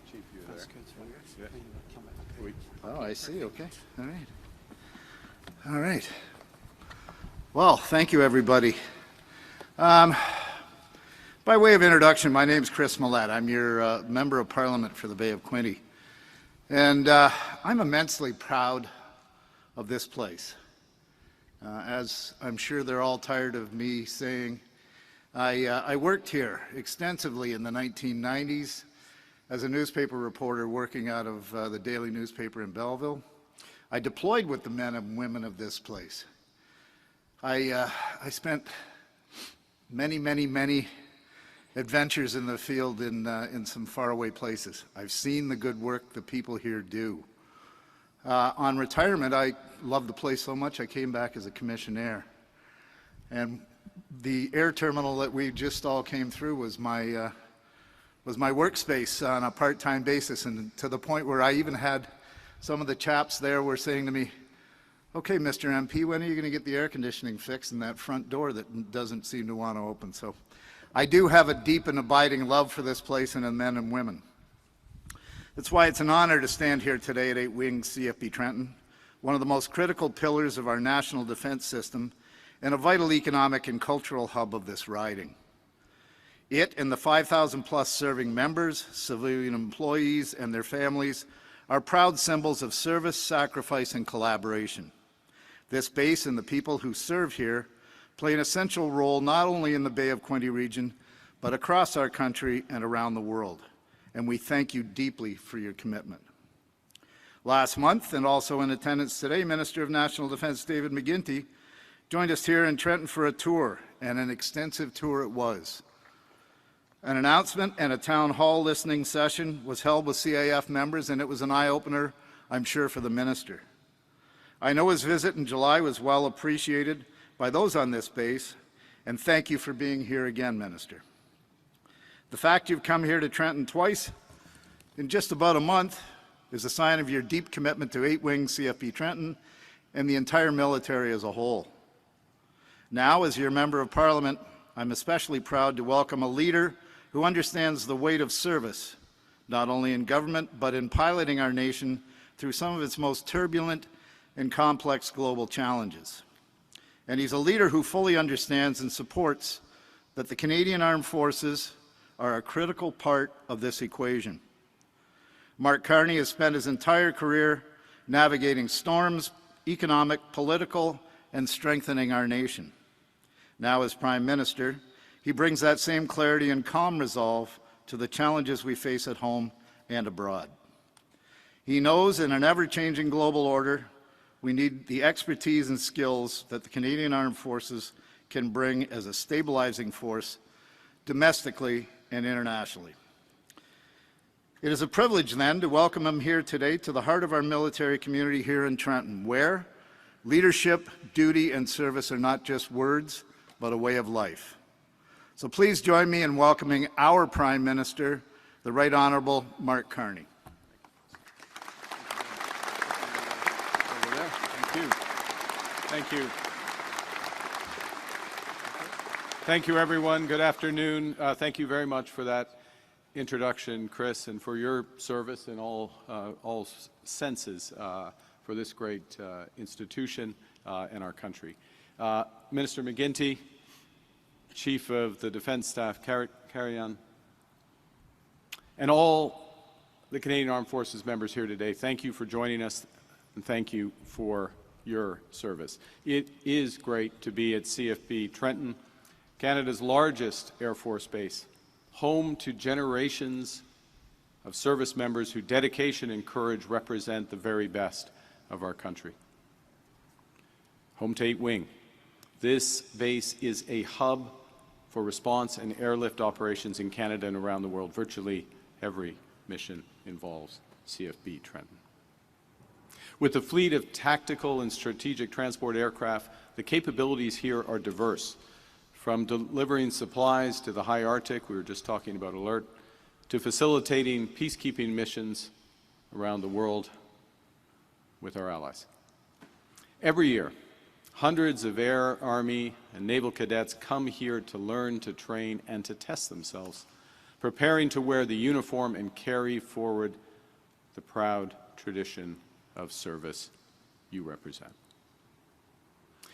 Chief, you're there. Oh, I see. Okay. All right. All right. Well, thank you, everybody. By way of introduction, my name is Chris Malette. I'm your Member of Parliament for the Bay of Quinte. And I'm immensely proud of this place. As I'm sure they're all tired of me saying, I worked here extensively in the 1990s as a newspaper reporter working out of the daily newspaper in Belleville. I deployed with the men and women of this place. I spent many adventures in the field in some faraway places. I've seen the good work the people here do. On retirement, I loved the place so much I came back as a commissioner. And the air terminal that we just all came through was my workspace on a part-time basis, and to the point where I even had some of the chaps there were saying to me, okay, Mr. MP, when are you going to get the air conditioning fixed in that front door that doesn't seem to want to open? So I do have a deep and abiding love for this place and the men and women. That's why it's an honor to stand here today at 8 Wing CFB Trenton, one of the most critical pillars of our national defense system and a vital economic and cultural hub of this riding. It and the 5,000 plus serving members, civilian employees, and their families are proud symbols of service, sacrifice, and collaboration. This base and the people who serve here play an essential role not only in the Bay of Quinte region, but across our country and around the world. And we thank you deeply for your commitment. Last month, and also in attendance today, Minister of National Defense David McGuinty joined us here in Trenton for a tour, and an extensive tour it was. An announcement and a town hall listening session was held with CAF members, and it was an eye-opener, I'm sure, for the minister. I know his visit in July was well appreciated by those on this base, and thank you for being here again, Minister. The fact you've come here to Trenton twice in just about a month is a sign of your deep commitment to 8 Wing CFB Trenton and the entire military as a whole. Now, as your Member of Parliament, I'm especially proud to welcome a leader who understands the weight of service, not only in government, but in piloting our nation through some of its most turbulent and complex global challenges. And he's a leader who fully understands and supports that the Canadian Armed Forces are a critical part of this equation. Mark Carney has spent his entire career navigating storms, economic, political, and strengthening our nation. Now, as Prime Minister, he brings that same clarity and calm resolve to the challenges we face at home and abroad. He knows in an ever-changing global order, we need the expertise and skills that the Canadian Armed Forces can bring as a stabilizing force domestically and internationally. It is a privilege, then, to welcome him here today to the heart of our military community here in Trenton, where leadership, duty, and service are not just words, but a way of life. So please join me in welcoming our Prime Minister, the Right Honourable Mark Carney. Over there. Thank you. Thank you. Thank you, everyone. Good afternoon. Thank you very much for that introduction, Chris, and for your service in all senses for this great institution and our country. Minister McGuinty, Chief of the Defence Staff, carry on, and all the Canadian Armed Forces members here today, thank you for joining us, and thank you for your service. It is great to be at CFB Trenton, Canada's largest Air Force base, home to generations of service members whose dedication and courage represent the very best of our country. Home to 8 Wing. This base is a hub for response and airlift operations in Canada and around the world. Virtually every mission involves CFB Trenton. With a fleet of tactical and strategic transport aircraft, the capabilities here are diverse, from delivering supplies to the high Arctic, we were just talking about Alert, to facilitating peacekeeping missions around the world with our allies. Every year, Hundreds of Air, Army, and Naval cadets come here to learn, to train, and to test themselves, preparing to wear the uniform and carry forward the proud tradition of service you represent.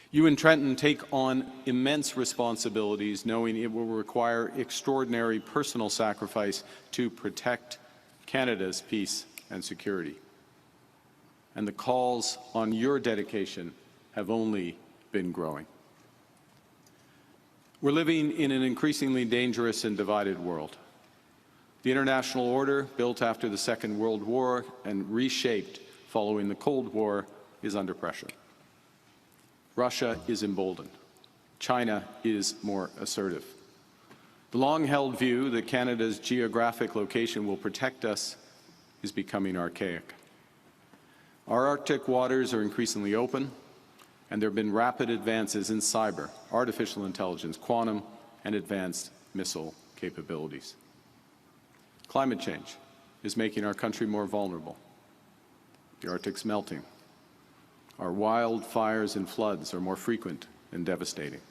You in Trenton take on immense responsibilities, knowing it will require extraordinary personal sacrifice to protect Canada's peace and security. And the calls on your dedication have only been growing. We're living in an increasingly dangerous and divided world. The international order, built after the Second World War and reshaped following the Cold War, is under pressure. Russia is emboldened. China is more assertive. The long-held view that Canada's geographic location will protect us is becoming archaic. Our Arctic waters are increasingly open, and there have been rapid advances in cyber, artificial intelligence, quantum, and advanced missile capabilities. Climate change is making our country more vulnerable. The Arctic's melting. Our wildfires and floods are more frequent and devastating.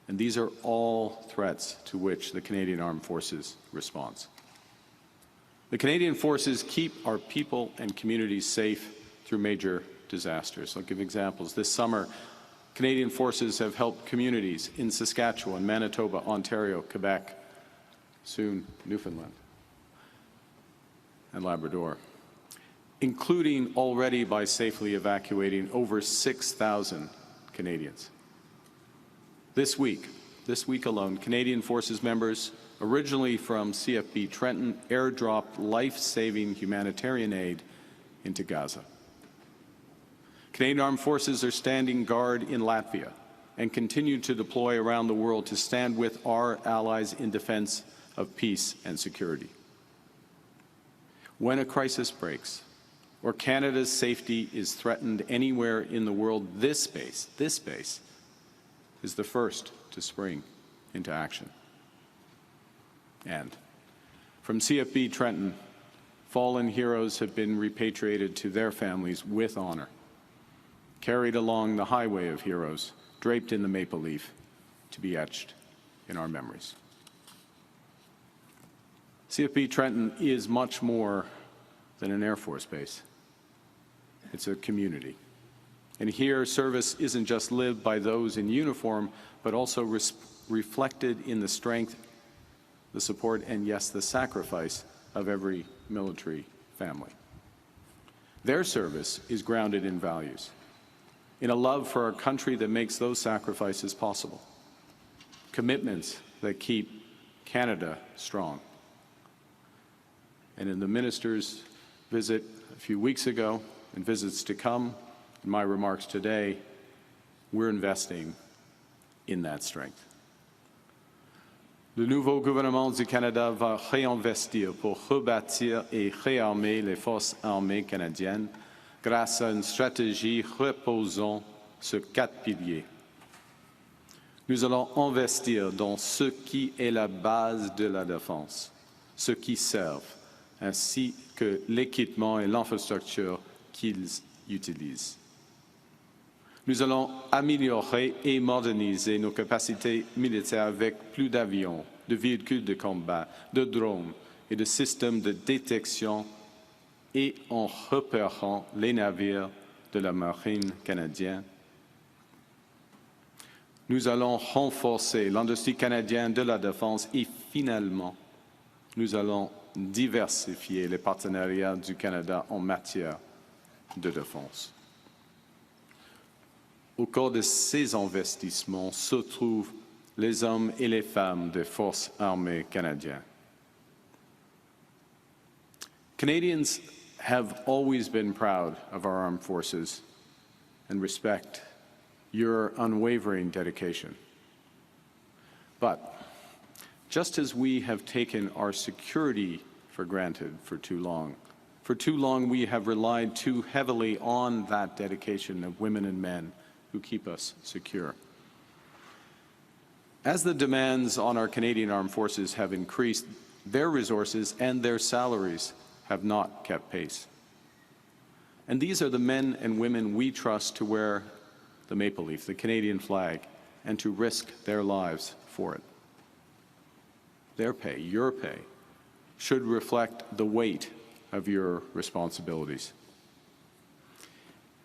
And these are all threats to which the Canadian Armed Forces responds. The Canadian Forces keep our people and communities safe through major disasters. I'll give examples. This summer, Canadian Forces have helped communities in Saskatchewan, Manitoba, Ontario, Quebec, soon Newfoundland and Labrador, including already by safely evacuating over 6,000 Canadians. This week alone, Canadian Forces members, originally from CFB Trenton, airdropped life-saving humanitarian aid into Gaza. Canadian Armed Forces are standing guard in Latvia and continue to deploy around the world to stand with our allies in defense of peace and security. When a crisis breaks, or Canada's safety is threatened anywhere in the world, this base is the first to spring into action. And from CFB Trenton, fallen heroes have been repatriated to their families with honor, carried along the highway of heroes, draped in the maple leaf, to be etched in our memories. CFB Trenton is much more than an Air Force base. It's a community. And here, service isn't just lived by those in uniform, but also reflected in the strength, the support, and yes, the sacrifice of every military family. Their service is grounded in values, in a love for our country that makes those sacrifices possible, commitments that keep Canada strong. And in the minister's visit a few weeks ago, and visits to come, in my remarks today, we're investing in that strength. Le nouveau gouvernement du Canada va réinvestir pour rebâtir et réarmer les forces armées canadiennes grâce à une stratégie reposant sur 4 piliers. Nous allons investir dans ce qui est la base de la défense, ce qui servent, ainsi que l'équipement et l'infrastructure qu'ils utilisent. Nous allons améliorer et moderniser nos capacités militaires avec plus d'avions, de véhicules de combat, de drones et de systèmes de détection et en repérant les navires de la marine canadienne. Nous allons renforcer l'industrie canadienne de la défense et finalement, nous allons diversifier les partenariats du Canada en matière de défense. Au cœur de ces investissements se trouvent les hommes et les femmes des forces armées canadiennes. Canadians have always been proud of our armed forces and respect your unwavering dedication. But just as we have taken our security for granted for too long we have relied too heavily on that dedication of women and men who keep us secure. As the demands on our Canadian Armed Forces have increased, their resources and their salaries have not kept pace. And these are the men and women we trust to wear the maple leaf, the Canadian flag, and to risk their lives for it. Their pay, your pay, should reflect the weight of your responsibilities.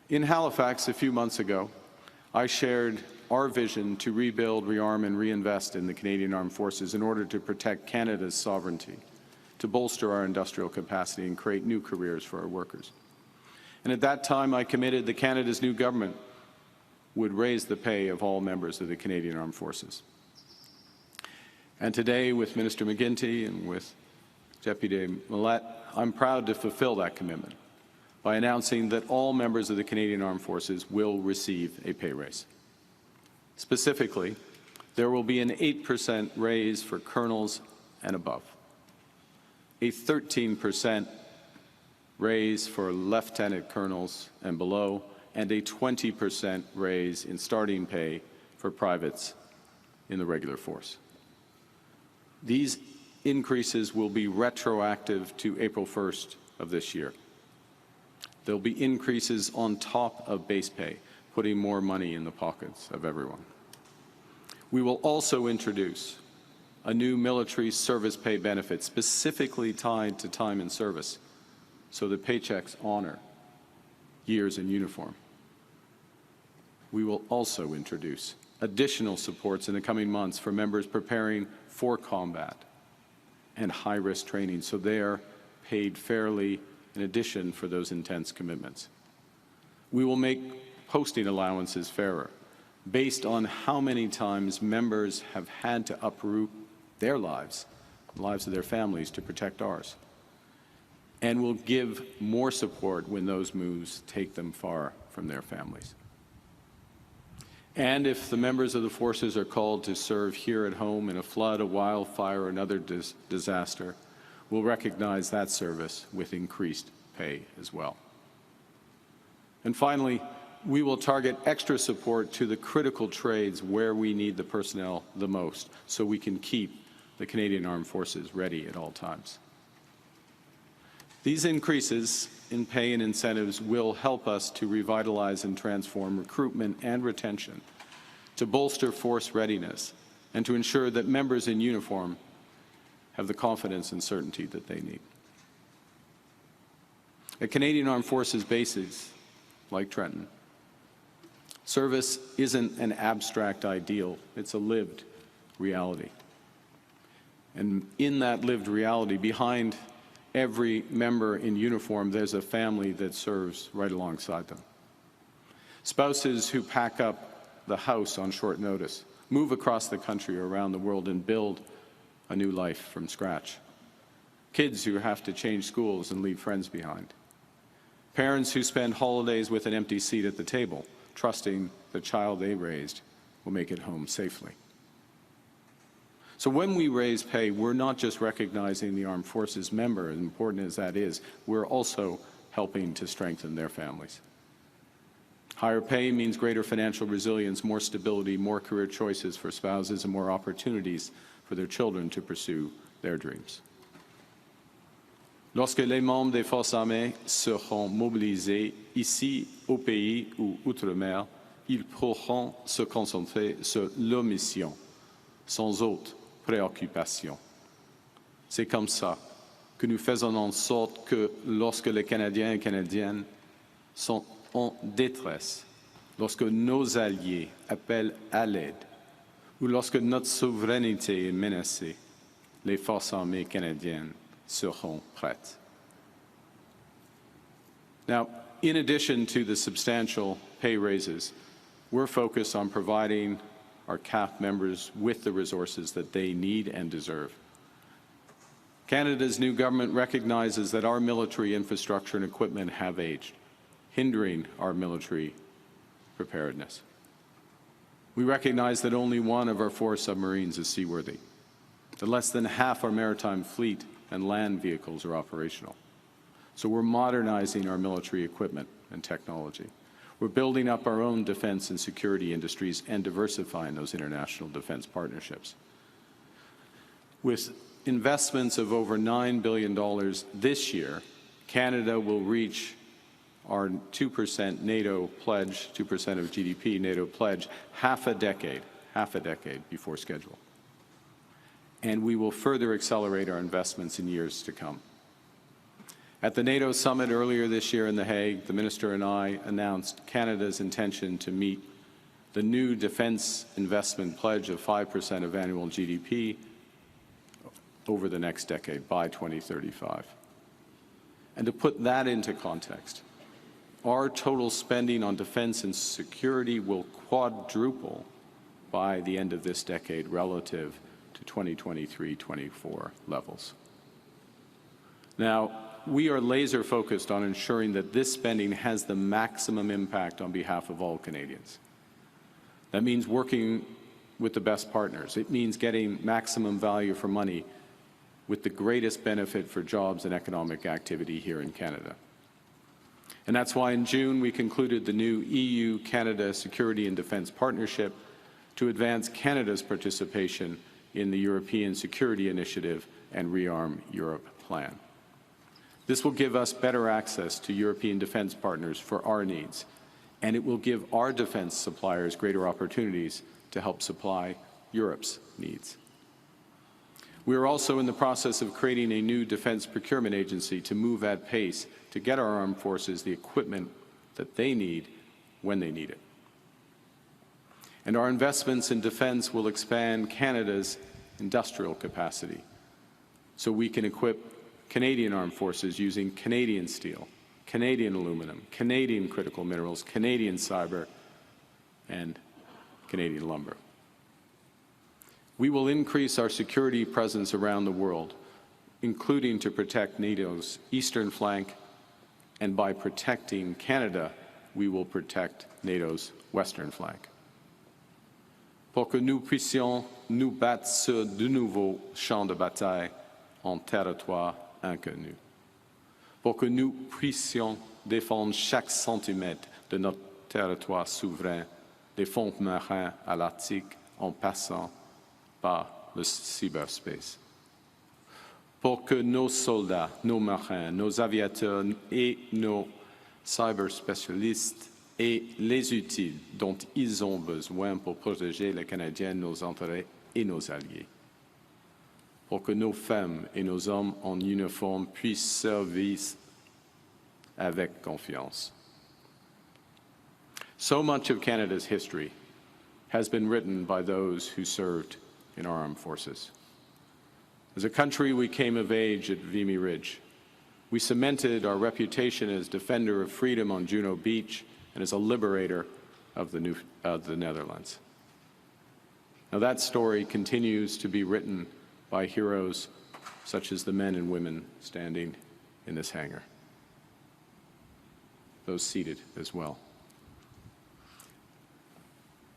In Halifax a few months ago, I shared our vision to rebuild, rearm, and reinvest in the Canadian Armed Forces in order to protect Canada's sovereignty, to bolster our industrial capacity and create new careers for our workers. And at that time, I committed that Canada's new government would raise the pay of all members of the Canadian Armed Forces. And today, with Minister McGuinty and with Deputy Malette, I'm proud to fulfill that commitment by announcing that all members of the Canadian Armed Forces will receive a pay raise. Specifically, there will be an 8% raise for colonels and above, a 13% raise for lieutenant colonels and below, and a 20% raise in starting pay for privates in the regular force. These increases will be retroactive to April 1st of this year. There'll be increases on top of base pay, putting more money in the pockets of everyone. We will also introduce a new military service pay benefit specifically tied to time in service, so that paychecks honor years in uniform. We will also introduce additional supports in the coming months for members preparing for combat and high-risk training, so they are paid fairly in addition for those intense commitments. We will make posting allowances fairer, based on how many times members have had to uproot their lives, the lives of their families, to protect ours. And will give more support when those moves take them far from their families. And if the members of the forces are called to serve here at home in a flood, a wildfire, or another disaster, we'll recognize that service with increased pay as well. And finally, we will target extra support to the critical trades where we need the personnel the most, so we can keep the Canadian Armed Forces ready at all times. These increases in pay and incentives will help us to revitalize and transform recruitment and retention, to bolster force readiness, and to ensure that members in uniform have the confidence and certainty that they need. At Canadian Armed Forces bases like Trenton, service isn't an abstract ideal, it's a lived reality. And in that lived reality, behind every member in uniform, there's a family that serves right alongside them. Spouses who pack up the house on short notice, move across the country or around the world and build a new life from scratch. Kids who have to change schools and leave friends behind. Parents who spend holidays with an empty seat at the table, trusting the child they raised will make it home safely. So when we raise pay, we're not just recognizing the Armed Forces member, as important as that is, we're also helping to strengthen their families. Higher pay means greater financial resilience, more stability, more career choices for spouses, and more opportunities for their children to pursue their dreams. Lorsque les membres des forces armées seront mobilisés ici, au pays ou outre-mer, ils pourront se concentrer sur leur mission, sans autre préoccupation. C'est comme ça que nous faisons en sorte que lorsque les Canadiens et Canadiennes sont en détresse, lorsque nos alliés appellent à l'aide, ou lorsque notre souveraineté est menacée, les forces armées canadiennes seront prêtes. Now, in addition to the substantial pay raises, we're focused on providing our CAF members with the resources that they need and deserve. Canada's new government recognizes that our military infrastructure and equipment have aged, hindering our military preparedness. We recognize that only one of our 4 submarines is seaworthy, that less than half our maritime fleet and land vehicles are operational. So we're modernizing our military equipment and technology. We're building up our own defense and security industries and diversifying those international defense partnerships. With investments of over $9 billion this year, Canada will reach our 2% NATO pledge, 2% of GDP NATO pledge, half a decade before schedule. And we will further accelerate our investments in years to come. At the NATO summit earlier this year in The Hague, the Minister and I announced Canada's intention to meet the new defense investment pledge of 5% of annual GDP over the next decade, by 2035. And to put that into context, our total spending on defense and security will quadruple by the end of this decade relative to 2023-24 levels. Now, we are laser focused on ensuring that this spending has the maximum impact on behalf of all Canadians. That means working with the best partners. It means getting maximum value for money with the greatest benefit for jobs and economic activity here in Canada. And that's why in June we concluded the new EU-Canada Security and Defence Partnership to advance Canada's participation in the European Security Initiative and Rearm Europe plan. This will give us better access to European defence partners for our needs, and it will give our defence suppliers greater opportunities to help supply Europe's needs. We are also in the process of creating a new defence procurement agency to move at pace to get our armed forces the equipment that they need when they need it. And our investments in defence will expand Canada's industrial capacity so we can equip Canadian armed forces using Canadian steel, Canadian aluminum, Canadian critical minerals, Canadian cyber, and Canadian lumber. We will increase our security presence around the world, including to protect NATO's eastern flank, and by protecting Canada, we will protect NATO's western flank. Pour que nous puissions nous battre sur de nouveaux champs de bataille en territoire inconnu. Pour que nous puissions défendre chaque centimètre de notre territoire souverain, des fonds marins à l'Arctique en passant par le cyberspace. Pour que nos soldats, nos marins, nos aviateurs et nos cyberspécialistes aient les outils dont ils ont besoin pour protéger les Canadiens, nos intérêts et nos alliés. Pour que nos femmes et nos hommes en uniforme puissent servir avec confiance. So much of Canada's history has been written by those who served in our armed forces. As a country, we came of age at Vimy Ridge. We cemented our reputation as defender of freedom on Juno Beach and as a liberator of the Netherlands. Now that story continues to be written by heroes such as the men and women standing in this hangar, those seated as well.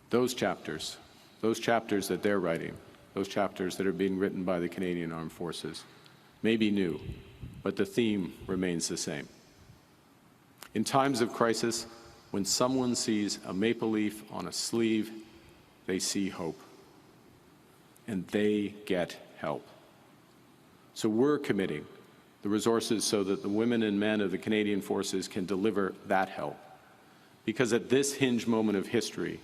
Those chapters that they're writing, those chapters that are being written by the Canadian Armed Forces, may be new, but the theme remains the same. In times of crisis, when someone sees a maple leaf on a sleeve, they see hope, and they get help. So we're committing the resources so that the women and men of the Canadian Forces can deliver that help. Because at this hinge moment of history,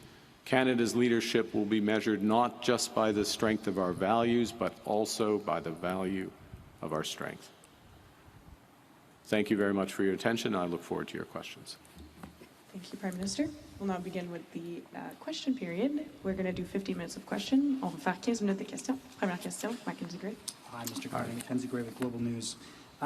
Canada's leadership will be measured not just by the strength of our values, but also by the value of our strength. Thank you very much for your attention. I look forward to your questions. Thank you, Prime Minister. We'll now begin with the question period. We're going to do 50 minutes of question. On va faire 15 minutes de questions. Première question, Mackenzie Gray. Hi, Mr. Carney. Mackenzie Gray with Global News.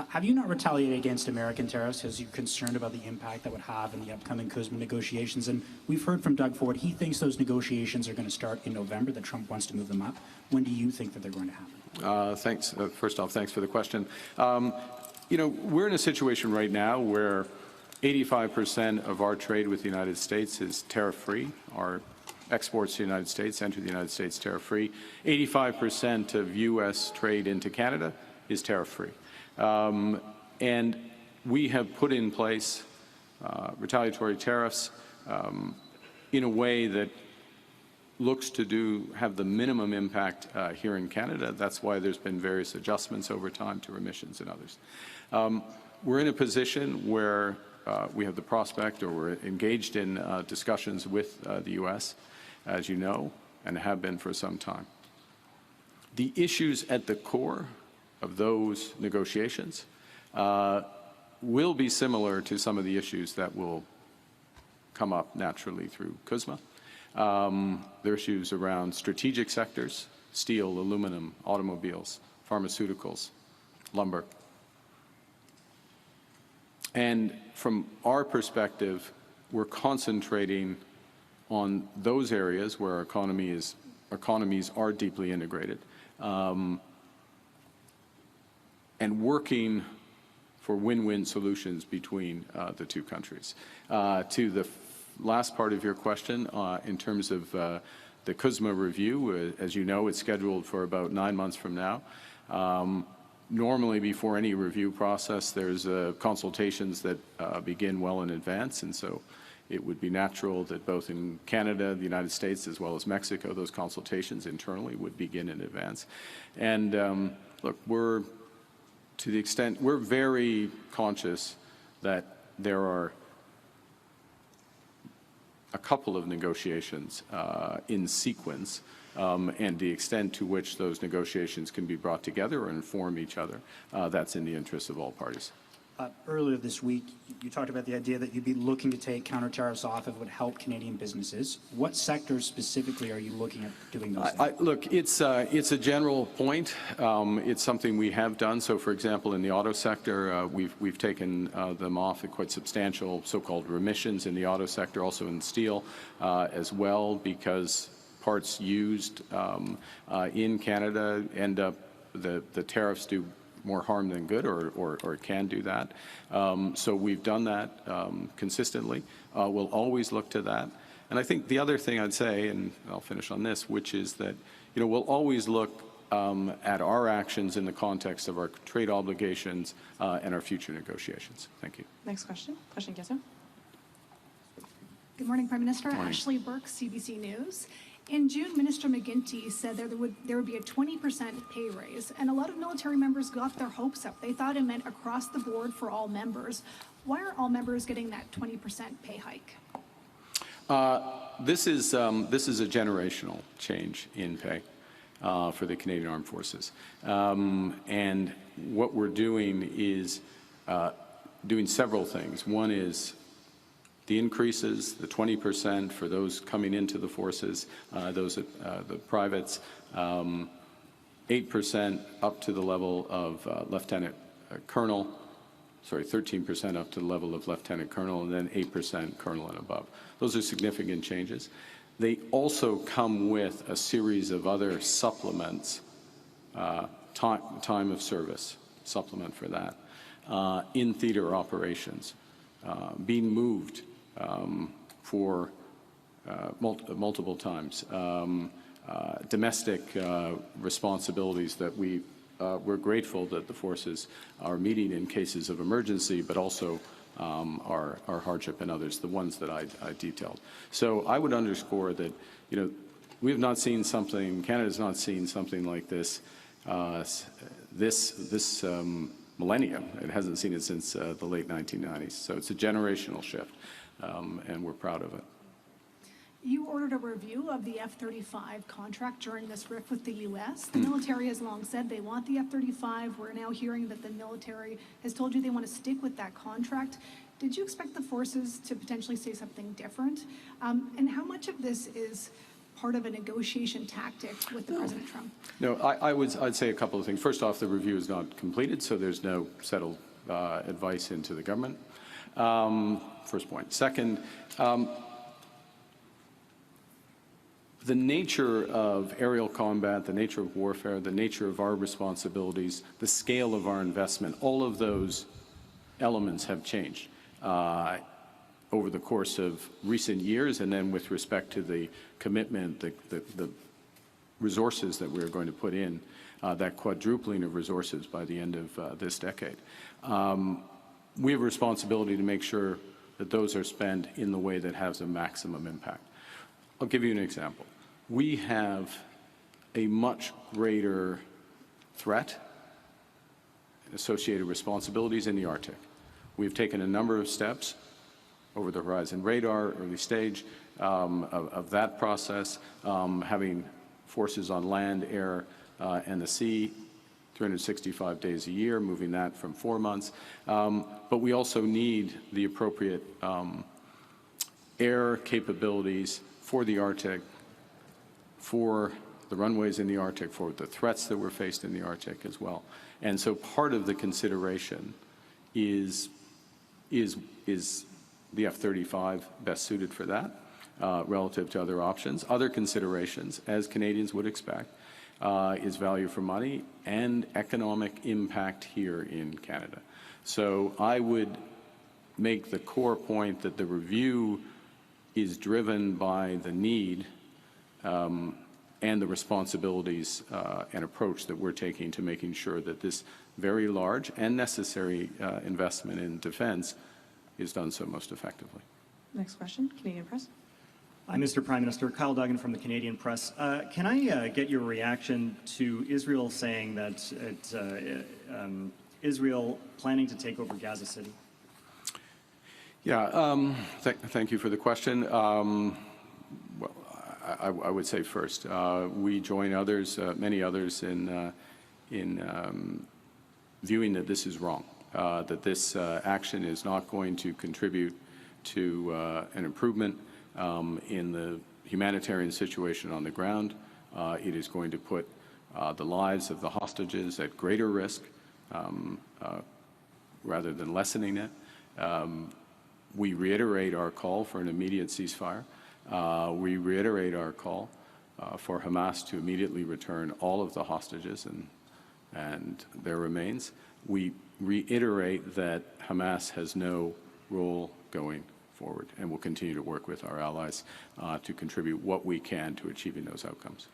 Have you not retaliated against American tariffs because you're concerned about the impact that would have in the upcoming CUSMA negotiations? And we've heard from Doug Ford, he thinks those negotiations are going to start in November, that Trump wants to move them up. When do you think that they're going to happen? Thanks. First off, thanks for the question. You know, we're in a situation right now where 85% of our trade with the United States is tariff-free. Our exports to the United States enter the United States tariff-free. 85% of U.S. trade into Canada is tariff-free. And we have put in place retaliatory tariffs in a way that looks to have the minimum impact here in Canada. That's why there's been various adjustments over time to emissions and others. We're in a position where we have the prospect, or we're engaged in discussions with the U.S., as you know, and have been for some time. The issues at the core of those negotiations will be similar to some of the issues that will come up naturally through CUSMA. There are issues around strategic sectors: steel, aluminum, automobiles, pharmaceuticals, lumber. And from our perspective, we're concentrating on those areas where our economies are deeply integrated, and working for win-win solutions between the two countries. To the last part of your question, in terms of the CUSMA review, as you know, it's scheduled for about 9 months from now. Normally, before any review process, there's consultations that begin well in advance, and so it would be natural that both in Canada, the United States, as well as Mexico, those consultations internally would begin in advance. And look, we're very conscious that there are a couple of negotiations in sequence, and the extent to which those negotiations can be brought together or inform each other, that's in the interest of all parties. Earlier this week, you talked about the idea that you'd be looking to take counter tariffs off if it would help Canadian businesses. What sectors specifically are you looking at doing those things? Look, it's a general point. It's something we have done. So, for example, in the auto sector, we've taken them off at quite substantial so-called remissions in the auto sector, also in steel as well, because parts used in Canada end up, the tariffs do more harm than good, or can do that. So we've done that consistently. We'll always look to that. And I think the other thing I'd say, and I'll finish on this, which is that, we'll always look at our actions in the context of our trade obligations and our future negotiations. Thank you. Next question. Question question. Good morning, Prime Minister. Morning. Ashley Burke, CBC News. In June, Minister McGuinty said there would be a 20% pay raise, and a lot of military members got their hopes up. They thought it meant across the board for all members. Why aren't all members getting that 20% pay hike? This is a generational change in pay for the Canadian Armed Forces, and what we're doing is doing several things. One is the increases, the 20% for those coming into the forces, those the privates, 8% up to the level of lieutenant colonel, 13% up to the level of lieutenant colonel, and then 8% colonel and above. Those are significant changes. They also come with a series of other supplements, time of service, supplement for that, in theater operations, being moved for multiple times, domestic responsibilities that we're grateful that the forces are meeting in cases of emergency, but also our hardship and others, the ones that I detailed. So I would underscore that, we have not seen something, Canada's not seen something like this this millennium. It hasn't seen it since the late 1990s. So it's a generational shift, and we're proud of it. You ordered a review of the F-35 contract during this rift with the U.S. The military has long said they want the F-35. We're now hearing that the military has told you they want to stick with that contract. Did you expect the forces to potentially say something different? And how much of this is part of a negotiation tactic with the President Trump? No, I'd say a couple of things. First off, the review is not completed, so there's no settled advice into the government. First point. Second, the nature of aerial combat, the nature of warfare, the nature of our responsibilities, the scale of our investment, all of those elements have changed over the course of recent years, and then with respect to the commitment, the resources that we're going to put in, that quadrupling of resources by the end of this decade. We have a responsibility to make sure that those are spent in the way that has a maximum impact. I'll give you an example. We have a much greater threat, associated responsibilities in the Arctic. We've taken a number of steps over the Horizon Radar, early stage of that process, having forces on land, air, and the sea, 365 days a year, moving that from 4 months. But we also need the appropriate air capabilities for the Arctic, for the runways in the Arctic, for the threats that we're faced in the Arctic as well. And so part of the consideration is the F-35 best suited for that relative to other options. Other considerations, as Canadians would expect, is value for money and economic impact here in Canada. So I would make the core point that the review is driven by the need and the responsibilities and approach that we're taking to making sure that this very large and necessary investment in defense is done so most effectively. Next question, Canadian Press. Hi, Mr. Prime Minister. Kyle Duggan from the Canadian Press. Can I get your reaction to Israel saying that Israel planning to take over Gaza City? Yeah, thank you for the question. Well, I would say first, we join others, many others, in viewing that this is wrong, that this action is not going to contribute to an improvement in the humanitarian situation on the ground. It is going to put the lives of the hostages at greater risk rather than lessening it. We reiterate our call for an immediate ceasefire. We reiterate our call for Hamas to immediately return all of the hostages and their remains. We reiterate that Hamas has no role going forward, and we'll continue to work with our allies to contribute what we can to achieving those outcomes.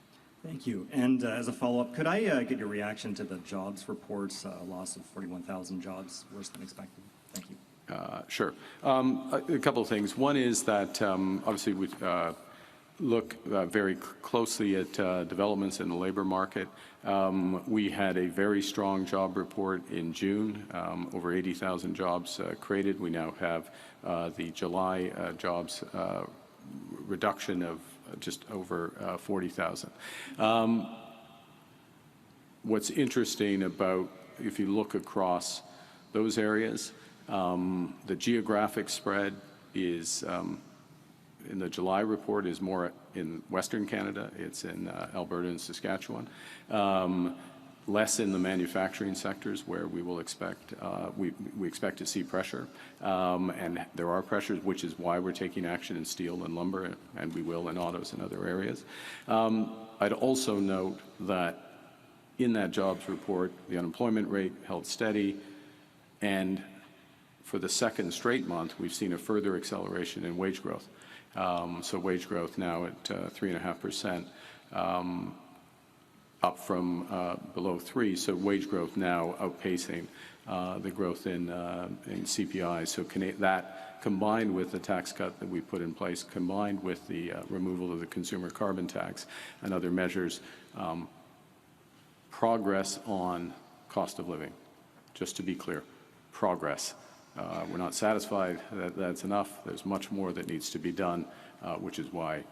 Thank you. And as a follow-up, could I get your reaction to the jobs reports, loss of 41,000 jobs, worse than expected? Thank you. Sure. A couple of things. One is that obviously we look very closely at developments in the labor market. We had a very strong job report in June, over 80,000 jobs created. We now have the July jobs reduction of just over 40,000. What's interesting about, if you look across those areas, the geographic spread is, in the July report, is more in Western Canada. It's in Alberta and Saskatchewan. Less in the manufacturing sectors where we will expect, we expect to see pressure. And there are pressures, which is why we're taking action in steel and lumber, and we will in autos and other areas. I'd also note that in that jobs report, the unemployment rate held steady, and for the second straight month, we've seen a further acceleration in wage growth. So wage growth now at 3.5%, up from below 3%. So wage growth now outpacing the growth in CPI. So that, combined with the tax cut that we put in place, combined with the removal of the consumer carbon tax and other measures, progress on cost of living. Just to be clear, progress. We're not satisfied that that's enough. There's much more that needs to be done, which is why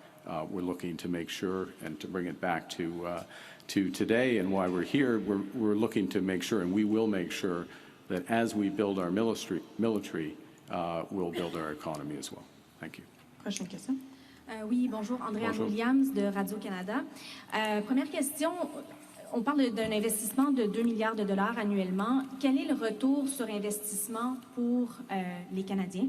we're looking to make sure and to bring it back to today, and why we're here. We're looking to make sure, and we will make sure, that as we build our military, we'll build our economy as well. Thank you. Prochaine question. Oui, bonjour, Andréane Bonjour. Williams de Radio-Canada. Première question, on parle d'un investissement de 2 milliards de dollars annuellement. Quel est le retour sur investissement pour les Canadiens?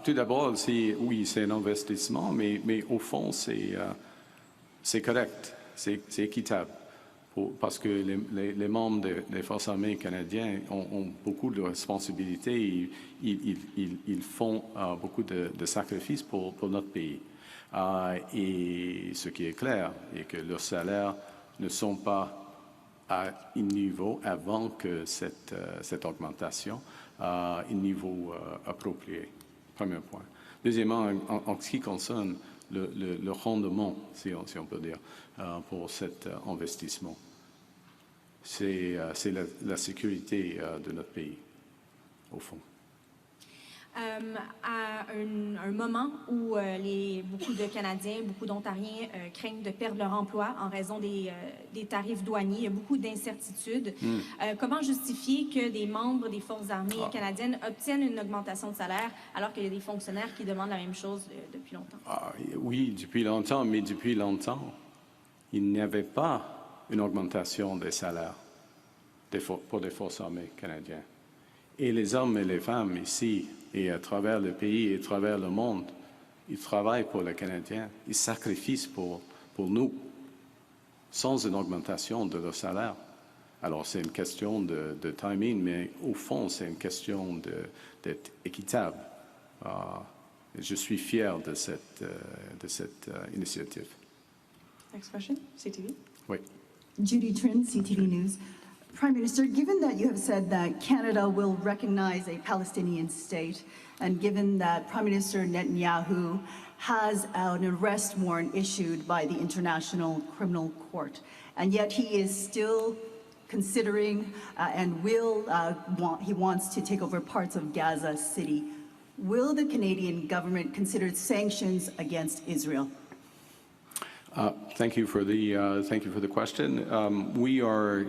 Tout d'abord, oui, c'est un investissement, mais au fond, c'est correct, c'est équitable. Parce que les membres des Forces armées canadiennes ont beaucoup de responsabilités. Ils font beaucoup de sacrifices pour notre pays. Et ce qui est clair est que leurs salaires ne sont pas à un niveau, avant que cette augmentation, un niveau approprié. Premier point. Deuxièmement, en ce qui concerne le rendement, si on peut dire, pour cet investissement, c'est la sécurité de notre pays. au fond. À un moment où beaucoup de Canadiens, beaucoup d'Ontariens craignent de perdre leur emploi en raison des tarifs douaniers, il y a beaucoup d'incertitudes. Comment justifier que des membres des Forces armées canadiennes obtiennent une augmentation de salaire alors qu'il y a des fonctionnaires qui demandent la même chose depuis longtemps? Oui, depuis longtemps, mais depuis longtemps, il n'y avait pas une augmentation des salaires pour les Forces armées canadiennes. Et les hommes et les femmes ici, et à travers le pays et à travers le monde, ils travaillent pour les Canadiens, ils sacrifient pour nous, sans une augmentation de leur salaire. Alors c'est une question de timing, mais au fond, c'est une question d'être équitable. Je suis fier de cette initiative. Next question, CTV. Oui. Judy Trin, CTV News. Prime Minister, given that you have said that Canada will recognize a Palestinian state, and given that Prime Minister Netanyahu has an arrest warrant issued by the International Criminal Court, and yet he is still considering he wants to take over parts of Gaza City, will the Canadian government consider sanctions against Israel? Thank you for the question. We are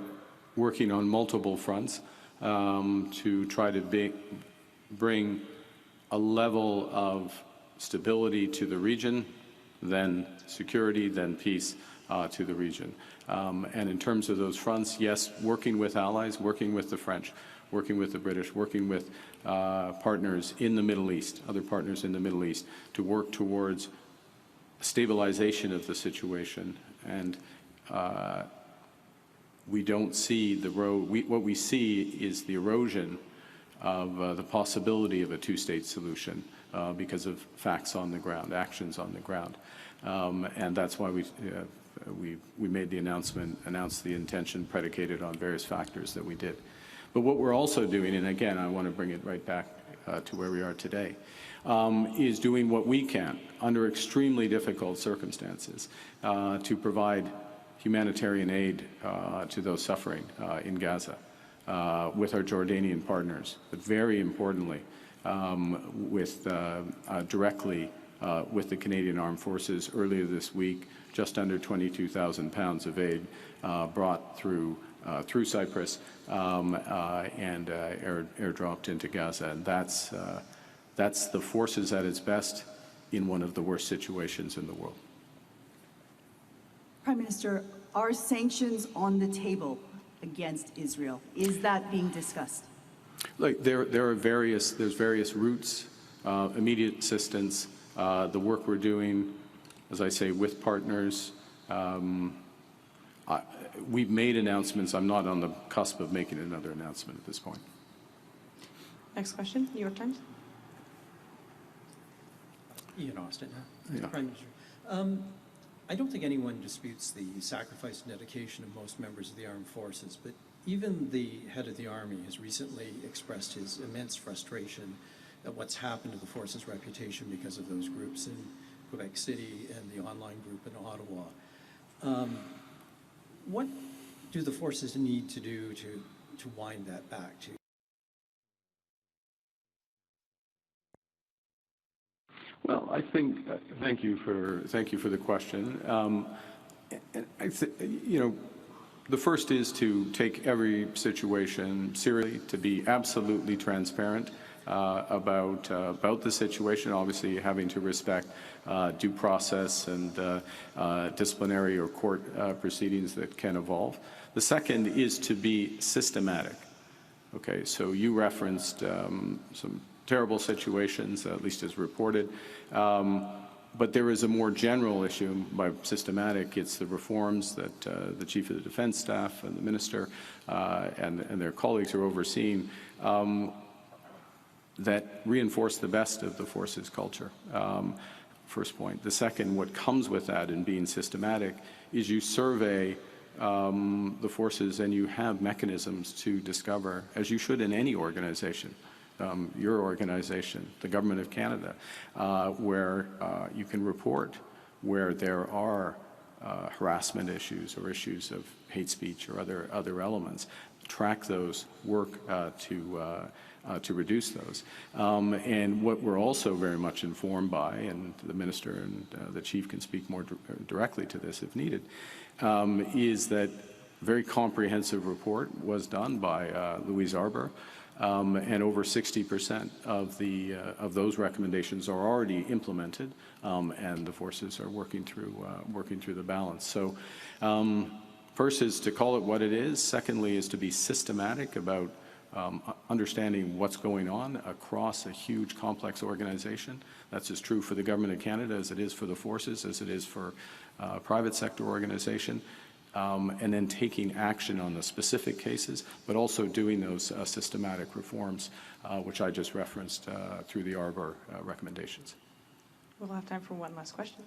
working on multiple fronts to try to bring a level of stability to the region, then security, then peace to the region. And in terms of those fronts, yes, working with allies, working with the French, working with the British, working with partners in the Middle East, other partners in the Middle East, to work towards stabilization of the situation. And we don't see the road. What we see is the erosion of the possibility of a two-state solution because of facts on the ground, actions on the ground, and that's why we made the announced the intention predicated on various factors that we did. But what we're also doing, and again, I want to bring it right back to where we are today, is doing what we can under extremely difficult circumstances to provide humanitarian aid to those suffering in Gaza with our Jordanian partners, but very importantly, directly with the Canadian Armed Forces. Earlier this week, just under 22,000 pounds of aid brought through Cyprus and airdropped into Gaza. And that's the forces at its best in one of the worst situations in the world. Prime Minister, are sanctions on the table against Israel? Is that being discussed? Look, there's various routes, immediate assistance, the work we're doing, as I say, with partners. We've made announcements. I'm not on the cusp of making another announcement at this point. Next question, New York Times. Ian Austin. Yeah. Prime Minister. I don't think anyone disputes the sacrifice and dedication of most members of the armed forces, but even the head of the Army has recently expressed his immense frustration at what's happened to the force's reputation because of those groups in Quebec City and the online group in Ottawa. What do the forces need to do to wind that back to? Well, I think thank you for the question. The first is to take every situation seriously, to be absolutely transparent about the situation. Obviously, having to respect due process and disciplinary or court proceedings that can evolve. The second is to be systematic. Okay, so you referenced some terrible situations, at least as reported. But there is a more general issue. By systematic, it's the reforms that the Chief of the Defense Staff and the Minister and their colleagues are overseeing that reinforce the best of the forces culture. First point. The second, what comes with that in being systematic is you survey the forces and you have mechanisms to discover, as you should in any organization, your organization, the Government of Canada, where you can report where there are harassment issues or issues of hate speech or other elements. track those, work to reduce those. And what we're also very much informed by, and the Minister and the Chief can speak more directly to this if needed, is that a very comprehensive report was done by Louise Arbour, and over 60% of those recommendations are already implemented, and the forces are working through the balance. So first is to call it what it is. Secondly is to be systematic about understanding what's going on across a huge, complex organization. That's as true for the Government of Canada as it is for the forces, as it is for private sector organization. And then taking action on the specific cases, but also doing those systematic reforms, which I just referenced through the Arbour recommendations. We'll have time for one last question.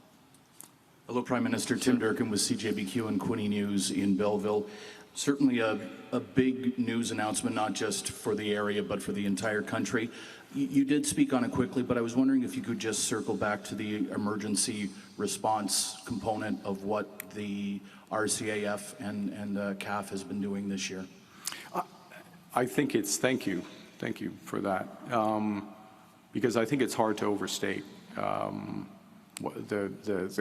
Hello, Prime Minister. Tim Durkin with CJBQ and Quinte News in Belleville. Certainly a big news announcement, not just for the area, but for the entire country. You did speak on it quickly, but I was wondering if you could just circle back to the emergency response component of what the RCAF and CAF has been doing this year. I think it's, thank you for that, because I think it's hard to overstate the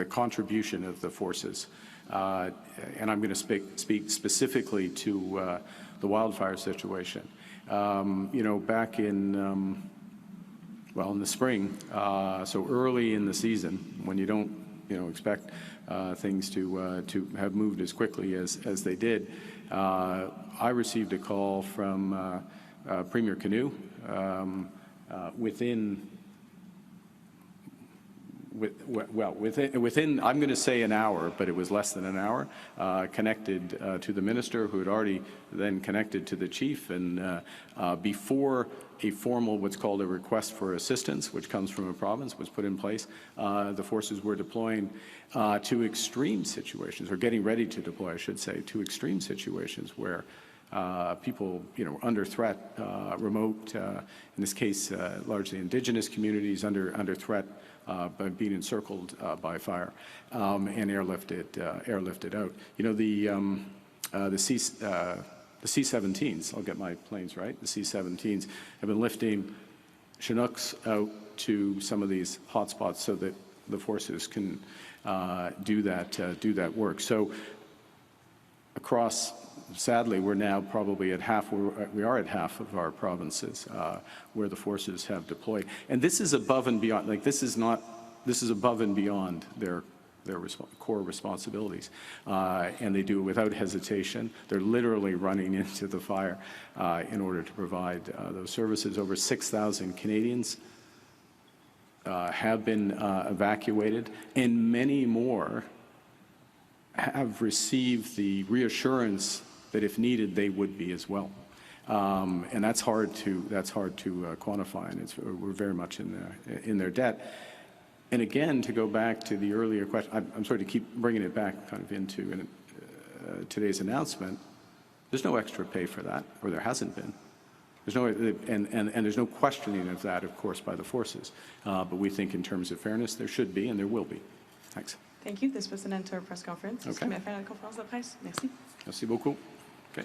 contribution of the forces. And I'm going to speak specifically to the wildfire situation. You know, back in, well, in the spring, so early in the season, when you don't, expect things to have moved as quickly as they did, I received a call from Premier Canoe within, I'm going to say an hour, but it was less than an hour, connected to the Minister, who had already then connected to the Chief, and before a formal, what's called a request for assistance, which comes from a province, was put in place, the forces were deploying to extreme situations, or getting ready to deploy, I should say, to extreme situations where people, under threat, remote, in this case, largely Indigenous communities under threat, by being encircled by fire, and airlifted out. The C-17s, I'll get my planes right, the C-17s have been lifting Chinooks out to some of these hotspots so that the forces can do that work. So across, sadly, we're now probably at half, we are at half of our provinces where the forces have deployed. And this is above and beyond, this is above and beyond their core responsibilities. And they do it without hesitation. They're literally running into the fire in order to provide those services. Over 6,000 Canadians have been evacuated, and many more have received the reassurance that if needed, they would be as well. And that's hard to quantify, and we're very much in their debt. And again, to go back to the earlier question, I'm sorry to keep bringing it back kind of into today's announcement. There's no extra pay for that, or there hasn't been. There's no, and there's no questioning of that, of course, by the forces. But we think in terms of fairness, there should be, and there will be. Thanks. Thank you. This was an end to our press conference. Okay. Merci. Merci beaucoup. Okay.